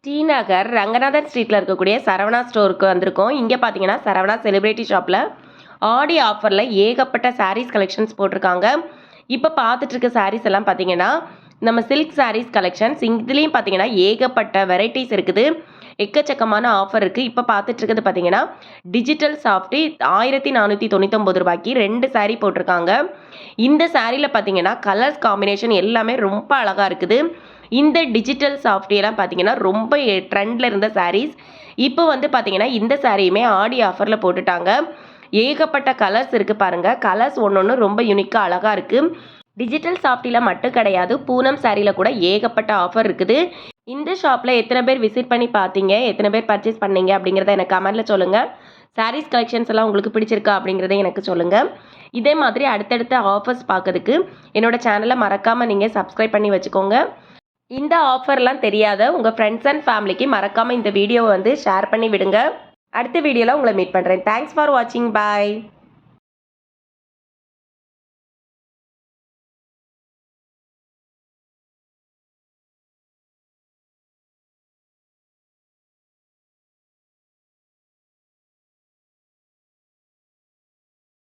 D நகர் ரங்கநாதன் ஸ்ட்ரீட்டில் இருக்கக்கூடிய சரவணா ஸ்டோருக்கு வந்திருக்கோம். இங்கே பார்த்தீங்கன்னா சரவணா செலிப்ரிட்டி ஷாப்பில் ஆடி ஆஃபரில் ஏகப்பட்ட சாரீஸ் கலெக்ஷன்ஸ் போட்டிருக்காங்க. இப்போ பார்த்துட்டு இருக்க சாரீஸ் எல்லாம் பார்த்தீங்கன்னா நம்ம சில்க் சாரீஸ் கலெக்ஷன்ஸ். இதுலேயும் பார்த்தீங்கன்னா ஏகப்பட்ட வெரைட்டிஸ் இருக்குது. எக்கச்சக்கமான ஆஃபர் இருக்குது. இப்போ பார்த்துட்டு இருக்கிறது பார்த்தீங்கன்னா டிஜிட்டல் சாஃப்டி 1499 ரூபாய்க்கு 2 சாரீ போட்டிருக்காங்க. இந்த சாரியில் பார்த்தீங்கன்னா கலர்ஸ் காம்பினேஷன் எல்லாமே ரொம்ப அழகாக இருக்குது. இந்த டிஜிட்டல் சாஃப்ட்வேர்லாம் பார்த்தீங்கன்னா ரொம்ப ட்ரெண்டில் இருந்த சாரீஸ். இப்போ வந்து பார்த்தீங்கன்னா இந்த சாரியுமே ஆடி ஆஃபரில் போட்டுட்டாங்க. ஏகப்பட்ட கலர்ஸ் இருக்குது பாருங்கள். கலர்ஸ் ஒன்று ரொம்ப யூனிக்காக அழகாக இருக்குது. டிஜிட்டல் சாஃப்டியில் மட்டும் கிடையாது, பூனம் சாரியில் கூட ஏகப்பட்ட ஆஃபர் இருக்குது. இந்த ஷாப்பில் எத்தனை பேர் விசிட் பண்ணி பார்த்தீங்க, எத்தனை பேர் பர்ச்சேஸ் பண்ணீங்க அப்படிங்கிறத எனக்கு கமெண்ட்டில் சொல்லுங்கள். சாரீஸ் கலெக்ஷன்ஸ் எல்லாம் உங்களுக்கு பிடிச்சிருக்கா அப்படிங்கிறத எனக்கு சொல்லுங்கள். இதே மாதிரி அடுத்தடுத்த ஆஃபர்ஸ் பார்க்கறதுக்கு என்னோடய சேனலை மறக்காமல் நீங்கள் சப்ஸ்கிரைப் பண்ணி வச்சுக்கோங்க. இந்த ஆஃபர்லாம் தெரியாத உங்கள் ஃப்ரெண்ட்ஸ் அண்ட் ஃபேமிலிக்கு மறக்காமல் இந்த வீடியோவை வந்து ஷேர் பண்ணி விடுங்க. அடுத்த வீடியோவில் உங்களை மீட் பண்ணுறேன். தேங்க்ஸ் ஃபார் வாட்சிங். பாய்.